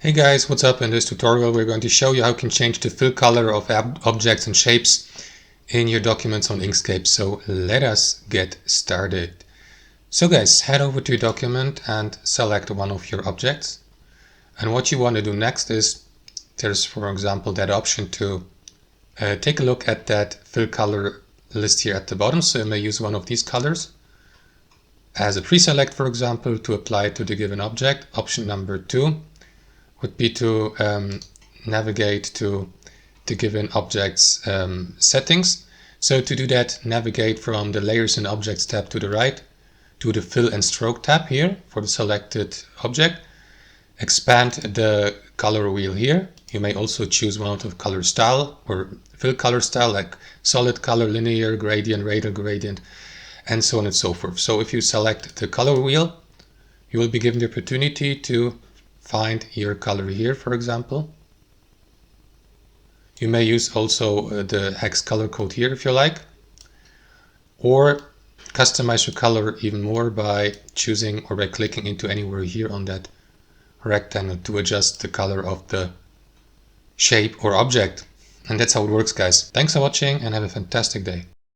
Hey guys, what's up? In this tutorial we're going to show you how you can change the fill color of objects and shapes in your documents on Inkscape. So let us get started. So guys, head over to your document and select one of your objects. And what you want to do next is, there's for example that option to take a look at that fill color list here at the bottom. So you may use one of these colors as a pre-select, for example, to apply it to the given object. Option number 2 would be to navigate to the given object's settings. So to do that, navigate from the Layers and Objects tab to the right to the Fill and Stroke tab here for the selected object. Expand the color wheel here. You may also choose one of the color style or fill color style like solid color, linear, gradient, radial gradient, and so on and so forth. So if you select the color wheel, you will be given the opportunity to find your color here, for example. You may use also the hex color code here if you like, or customize your color even more by choosing or by clicking into anywhere here on that rectangle to adjust the color of the shape or object. And that's how it works, guys. Thanks for watching and have a fantastic day.